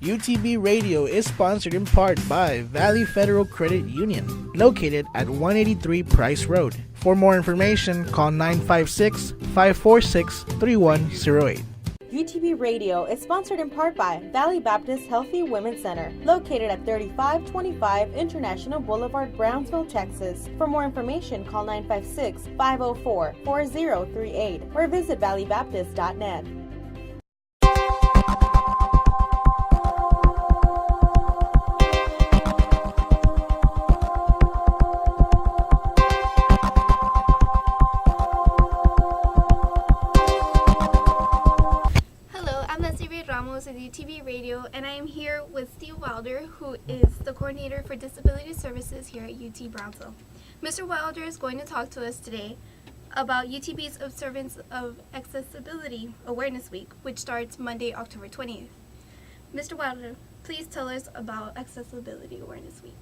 UTB Radio is sponsored in part by Valley Federal Credit Union, located at 183 Price Road. For more information, call 956-546-3108. UTB Radio is sponsored in part by Valley Baptist Healthy Women's Center, located at 3525 International Boulevard, Brownsville, Texas. For more information, call 956-504-4038 or visit valleybaptist.net. With UTB Radio, and I am here with Steve Wilder, who is the coordinator for Disability Services here at UT Brownsville. Mr. Wilder is going to talk to us today about UTB's observance of Accessibility Awareness Week, which starts Monday, October 20th. Mr. Wilder, please tell us about Accessibility Awareness Week.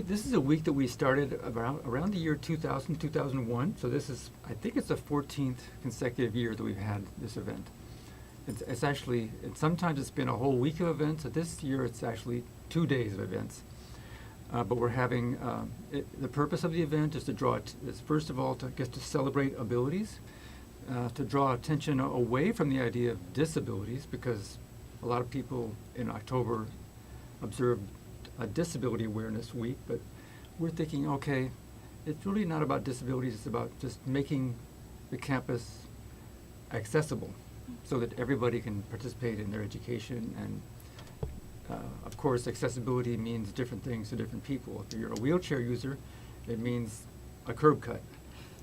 This is a week that we started around the year 2000, 2001, so this is, I think it's the 14th consecutive year that we've had this event. It's actually, sometimes it's been a whole week of events. This year it's actually 2 days of events. But we're having, the purpose of the event is to is first of all to celebrate abilities, to draw attention away from the idea of disabilities, because a lot of people in October observed a Disability Awareness Week, but we're thinking, okay, it's really not about disabilities, it's about just making the campus accessible, so that everybody can participate in their education. And of course, accessibility means different things to different people. If you're a wheelchair user, it means a curb cut.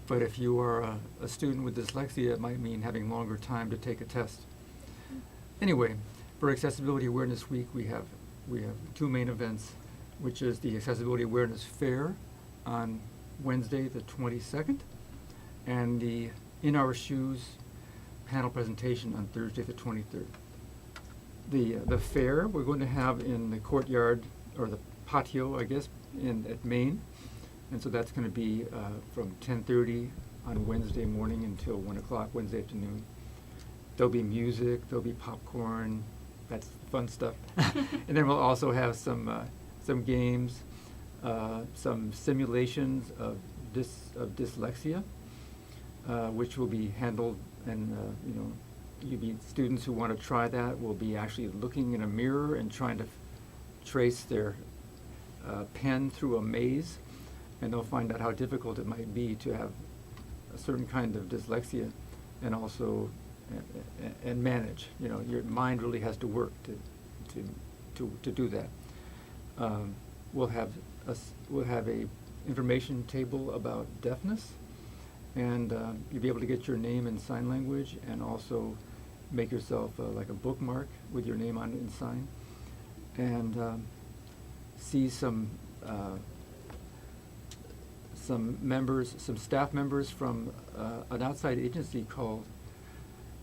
But if you are a student with dyslexia, it might mean having longer time to take a test. Anyway, for Accessibility Awareness Week, we have two main events, which is the Accessibility Awareness Fair on Wednesday the 22nd, and the In Our Shoes panel presentation on Thursday the 23rd. The fair we're going to have in the courtyard, or the patio, I guess, at Main, and so that's going to be from 10:30 on Wednesday morning until 1 o'clock Wednesday afternoon. There'll be music, there'll be popcorn, that's fun stuff. And then we'll also have some games, some simulations of dyslexia, which will be handled. And students who want to try that will be actually looking in a mirror and trying to trace their pen through a maze, and they'll find out how difficult it might be to have a certain kind of dyslexia, and also and manage. Your mind really has to work to do that. We'll have a information table about deafness. And you'll be able to get your name in sign language, and also make yourself like a bookmark with your name on it in sign. And see some staff members from an outside agency called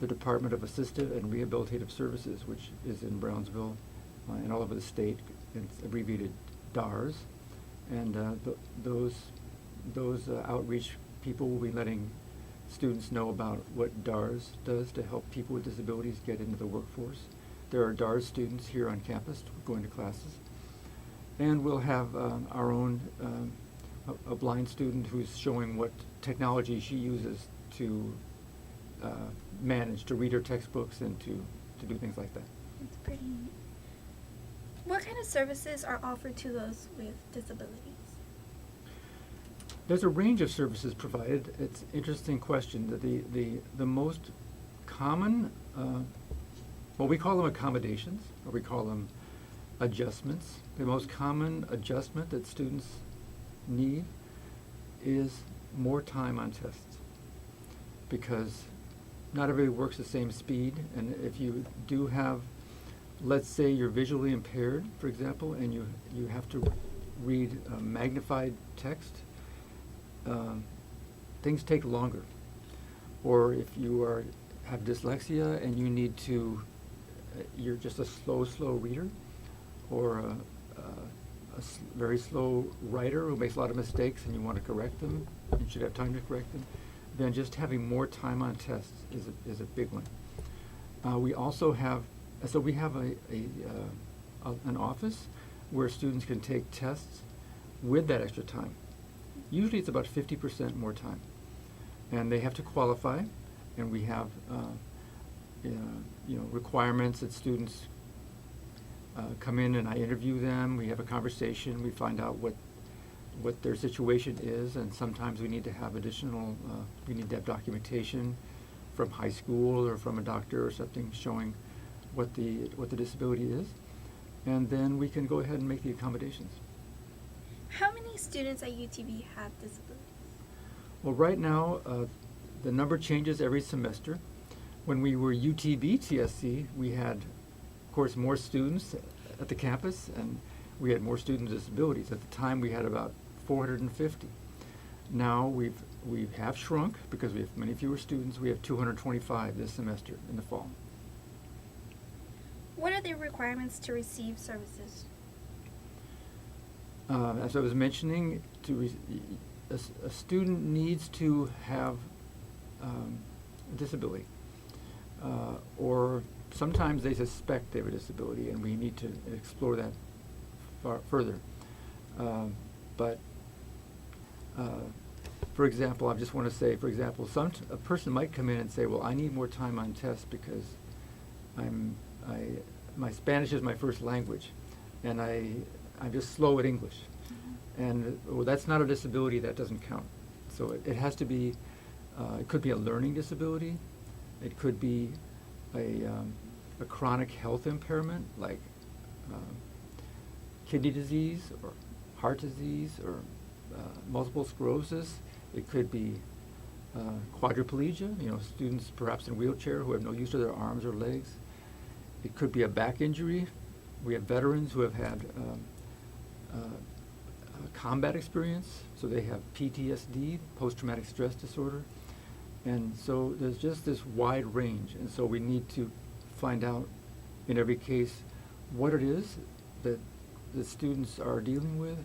the Department of Assistive and Rehabilitative Services, which is in Brownsville and all over the state. It's abbreviated DARS. And those outreach people will be letting students know about what DARS does to help people with disabilities get into the workforce. There are DARS students here on campus going to classes. And we'll have our own, a blind student who's showing what technology she uses to manage, to read her textbooks and to do things like that. That's pretty neat. What kind of services are offered to those with disabilities? There's a range of services provided. It's an interesting question. The most common, we call them accommodations, or we call them adjustments. The most common adjustment that students need is more time on tests, because not everybody works the same speed. And if you do have, let's say you're visually impaired, for example, and you have to read magnified text, things take longer. Or if you have dyslexia and you need to, you're just a slow reader, or a very slow writer who makes a lot of mistakes and you want to correct them, you should have time to correct them, then just having more time on tests is a big one. We also have So we have an office where students can take tests with that extra time. Usually it's about 50% more time. And they have to qualify, and we have requirements that students come in and I interview them, we have a conversation, we find out what their situation is, and sometimes we need to have additional, we need to have documentation from high school or from a doctor or something showing what the disability is, and then we can go ahead and make the accommodations. How many students at UTB have disabilities? Well, right now, the number changes every semester. When we were UTB TSC, we had, of course, more students at the campus, and we had more students with disabilities. At the time, we had about 450. Now we have shrunk because we have many fewer students. We have 225 this semester in the fall. What are the requirements to receive services? As I was mentioning, a student needs to have a disability, or sometimes they suspect they have a disability, and we need to explore that further. For example, I just want to say, for example, a person might come in and say, well, I need more time on tests because my Spanish is my first language, and I'm just slow at English. And well, that's not a disability, that doesn't count. So it has to be, it could be a learning disability, it could be a chronic health impairment like kidney disease or heart disease or multiple sclerosis. It could be quadriplegia, students perhaps in a wheelchair who have no use of their arms or legs. It could be a back injury. We have veterans who have had combat experience, so they have PTSD, post-traumatic stress disorder. And so there's just this wide range, and so we need to find out in every case what it is that the students are dealing with,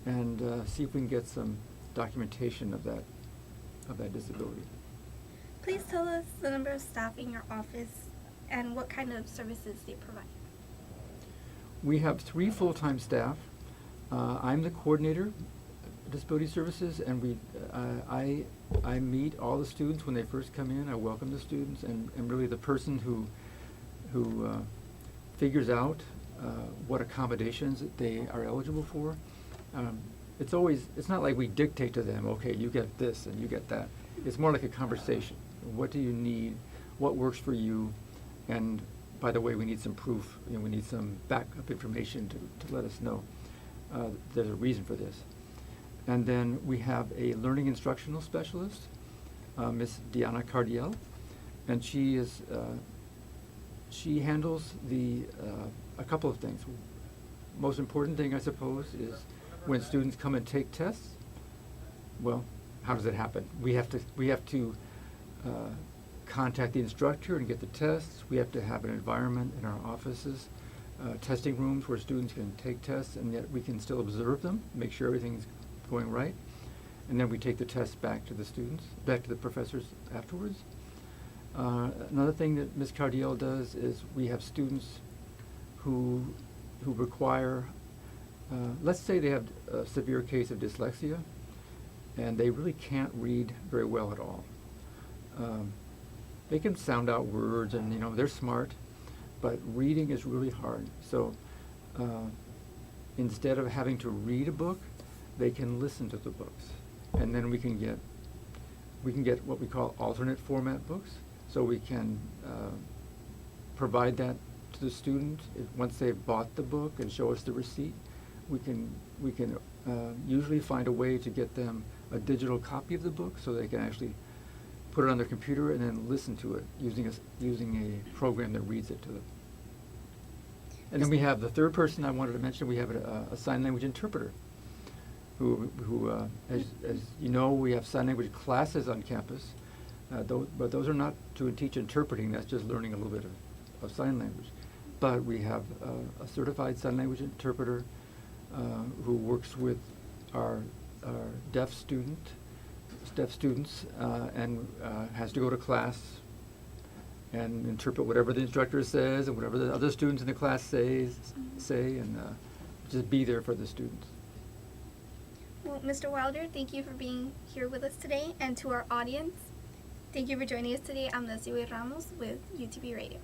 and see if we can get some documentation of that disability. Please tell us the number of staff in your office and what kind of services they provide. We have 3 full-time staff. I'm the coordinator of disability services, and I meet all the students when they first come in. I welcome the students, and really the person who figures out what accommodations that they are eligible for. It's not like we dictate to them, okay, you get this and you get that. It's more like a conversation. What do you need? What works for you? And by the way, we need some proof. We need some backup information to let us know there's a reason for this. And then we have a learning instructional specialist, Miss Diana Cardiel, and she handles a couple of things. Most important thing, I suppose, is when students come and take tests. Well, how does it happen? We have to contact the instructor and get the tests. We have to have an environment in our offices, testing rooms where students can take tests, and yet we can still observe them, make sure everything's going right. And then we take the tests back to the students, back to the professors afterwards. Another thing that Ms. Cardiel does is we have students who require, let's say they have a severe case of dyslexia, and they really can't read very well at all. They can sound out words, and they're smart, but reading is really hard. So instead of having to read a book, they can listen to the books, and then we can get what we call alternate format books. So we can provide that to the student once they've bought the book and show us the receipt. We can usually find a way to get them a digital copy of the book so they can actually put it on their computer and then listen to it using a program that reads it to them. And then we have the third person I wanted to mention. We have a sign language interpreter who as you know, we have sign language classes on campus, but those are not to teach interpreting. That's just learning a little bit of sign language. But we have a certified sign language interpreter who works with our deaf students and has to go to class and interpret whatever the instructor says and whatever the other students in the class say, and just be there for the students. Well, Mr. Wilder, thank you for being here with us today, and to our audience, thank you for joining us today. I'm Leslie Ramos with UTB Radio.